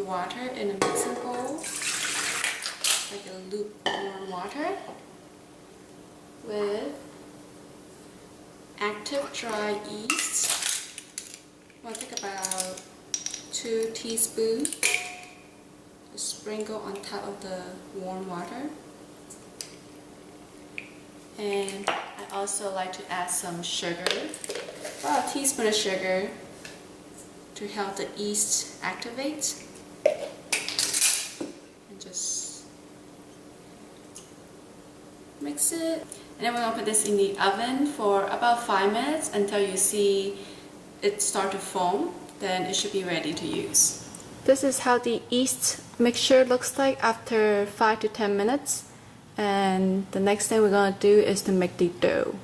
water in a mixing bowl, like a lukewarm water, with active dry yeast. I'm going to take about 2 teaspoons to sprinkle on top of the warm water. And I also like to add some sugar, about a teaspoon of sugar, to help the yeast activate. And just mix it. And then we're going to put this in the oven for about 5 minutes until you see it start to foam. Then it should be ready to use. This is how the yeast mixture looks like after 5 to 10 minutes. And the next thing we're going to do is to make the dough.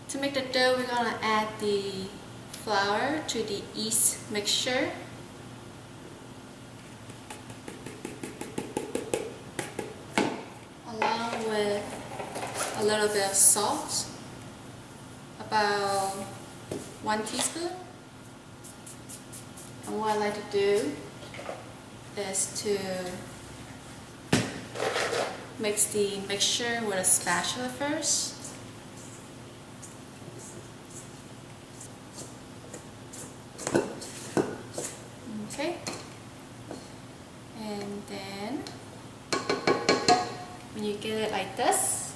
To make the dough, we're going to add the flour to the yeast mixture. Along with a little bit of salt, about 1 teaspoon. And what I like to do is to mix the mixture with a spatula first. Okay. And then when you get it like this,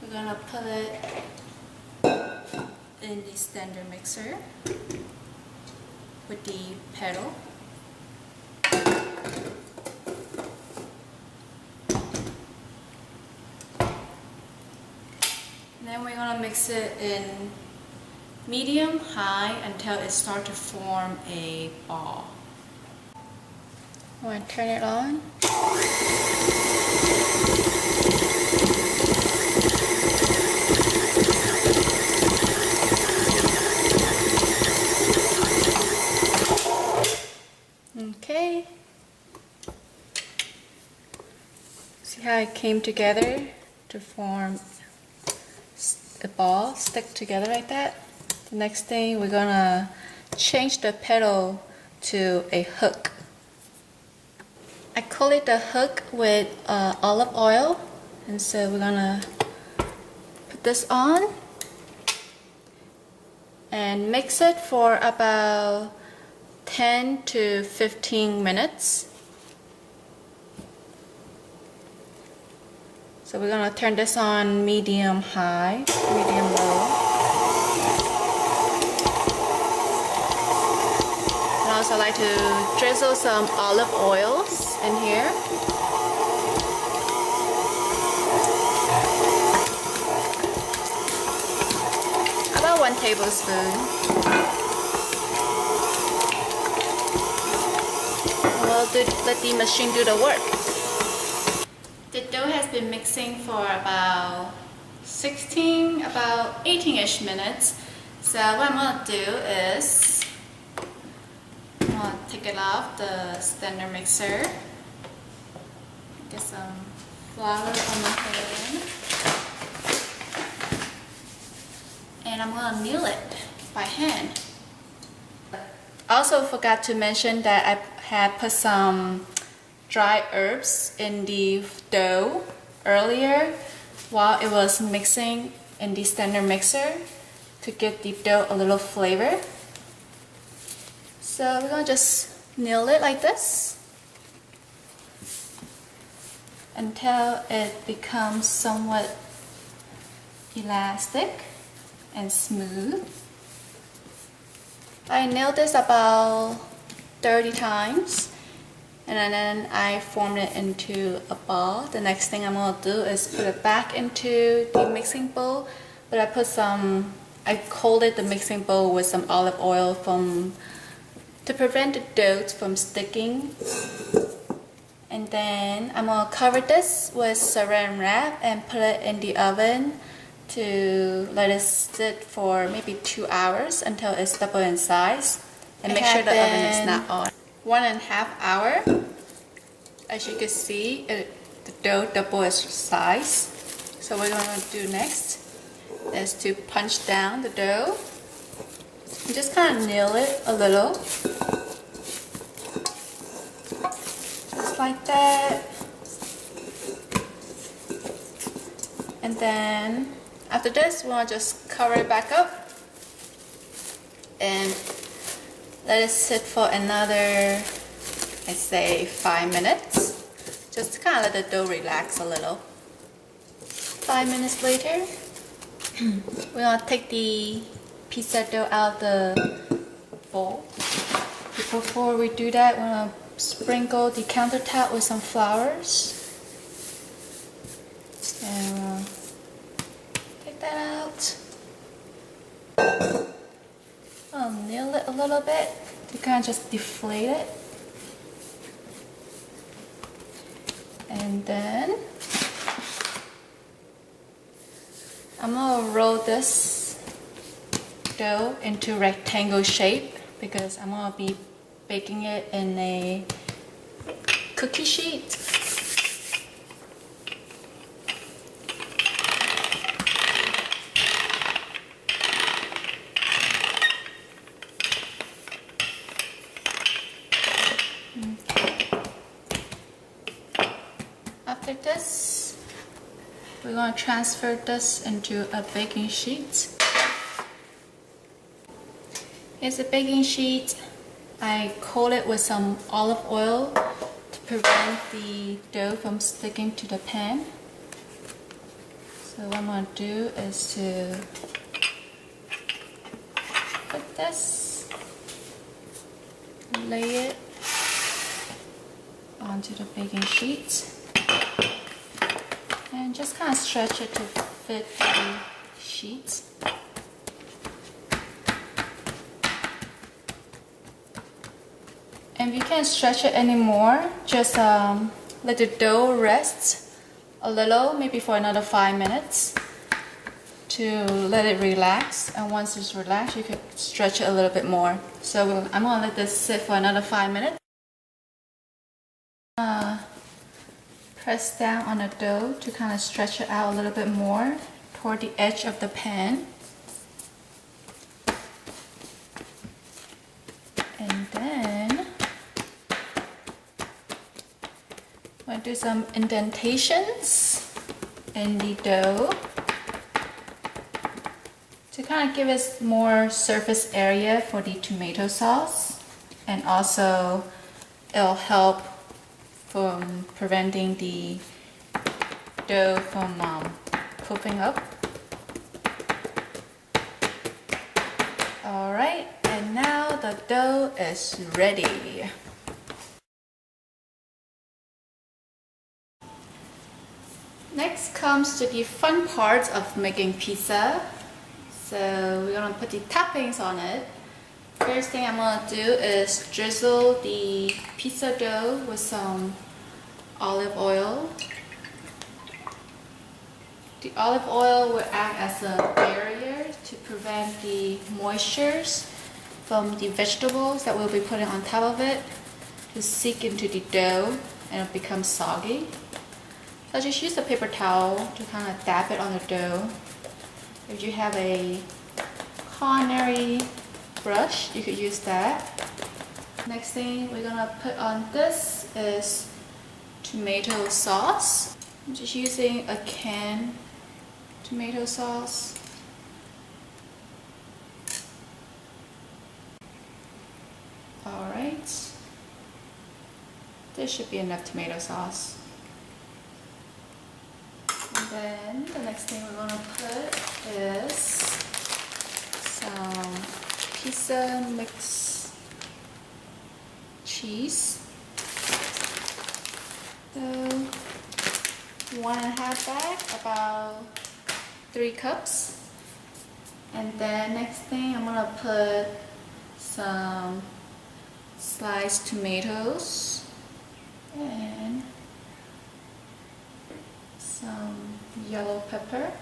we're gonna put it in the standard mixer with the pedal. And then we're gonna mix it in medium high until it starts to form a ball. I'm gonna turn it on. Okay. See how it came together to form a ball, stick together like that. The next thing, we're gonna change the pedal to a hook. I coated the hook with olive oil, and so we're gonna put this on and mix it for about 10 to 15 minutes. So we're gonna turn this on medium high, medium low. And I also like to drizzle some olive oils in here. About 1 tablespoon. We'll let the machine do the work. The dough has been mixing for about 18-ish minutes. So what I'm going to do is I'm going to take it off the standard mixer. Get some flour on my hand. And I'm going to knead it by hand. I also forgot to mention that I had put some dry herbs in the dough earlier while it was mixing in the standard mixer to give the dough a little flavor. So we're going to just knead it like this until it becomes somewhat elastic and smooth. I knead this about 30 times. And then I formed it into a ball. The next thing I'm going to do is put it back into the mixing bowl. But I coated the mixing bowl with some olive oil to prevent the dough from sticking. And then I'm going to cover this with saran wrap and put it in the oven to let it sit for maybe 2 hours until it's double in size. And make sure the oven is not on. 1.5 hours. As you can see, the dough double its size. So what we're going to do next is to punch down the dough and just kind of nail it a little. just like that. And then after this, we want to just cover it back up and let it sit for another, I'd say 5 minutes. Just to kind of let the dough relax a little. 5 minutes later, we're going to take the pizza dough out of the bowl. Before we do that, we're going to sprinkle the countertop with some flowers. And take that out. I'll nail it a little bit to kind of just deflate it. And then I'm going to roll this dough into rectangle shape because I'm going to be baking it in a cookie sheet. After this, we're going to transfer this into a baking sheet. Here's a baking sheet. I coat it with some olive oil to prevent the dough from sticking to the pan. So what I'm going to do is to put this, lay it onto the baking sheet. And just kind of stretch it to fit the sheet. And if you can't stretch it anymore, just let the dough rest a little, maybe for another 5 minutes to let it relax. And once it's relaxed, you can stretch it a little bit more. So I'm going to let this sit for another 5 minutes. Press down on the dough to kind of stretch it out a little bit more toward the edge of the pan. And then I'm going to do some indentations in the dough to kind of give us more surface area for the tomato sauce, and also it'll help from preventing the dough from poofing up. Alright, and now the dough is ready. Next comes to the fun part of making pizza. So we're gonna put the toppings on it. First thing I'm gonna do is drizzle the pizza dough with some olive oil. The olive oil will act as a barrier to prevent the moistures from the vegetables that we'll be putting on top of it to seep into the dough and it'll become soggy. So just use a paper towel to kind of dab it on the dough. If you have a culinary brush, you could use that. Next thing we're gonna put on this is tomato sauce. I'm just using a canned tomato sauce. Alright, there should be enough tomato sauce. And then the next thing we're gonna put is some pizza mix cheese. So 1.5 bag, about 3 cups. And then next thing I'm gonna put some sliced tomatoes and some yellow pepper.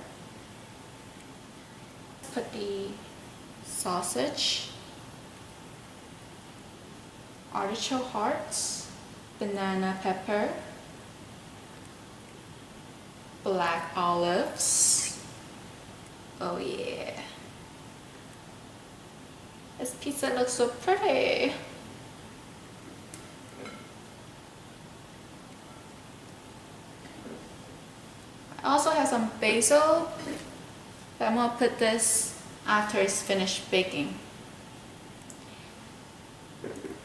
Put the sausage, artichoke hearts, banana pepper, black olives. Oh yeah. This pizza looks so pretty. basil, but I'm gonna put this after it's finished baking.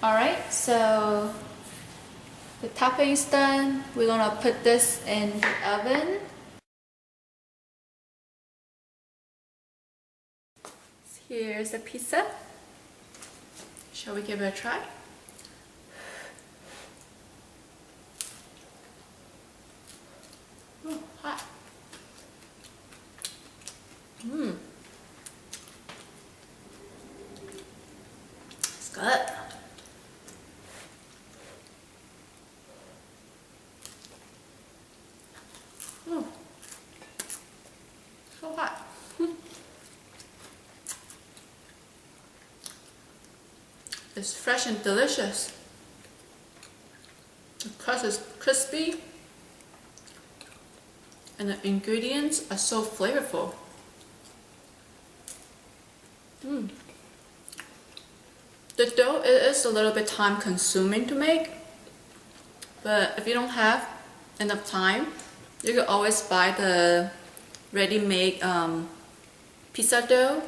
Alright, so the topping is done. We're gonna put this in the oven. Here's the pizza. Shall we give it a try? Oh, hot. It's good. So hot. It's fresh and delicious. The crust is crispy and the ingredients are so flavorful. The dough is a little bit time consuming to make, but if you don't have enough time, you can always buy the ready-made pizza dough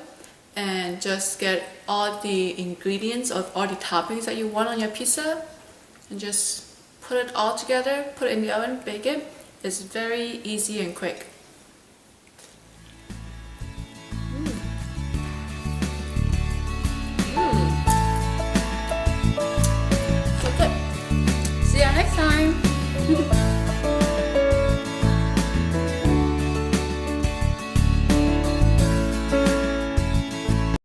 and just get all the ingredients of all the toppings that you want on your pizza and just put it all together, put it in the oven, bake it. It's very easy and quick. So good. See you next time.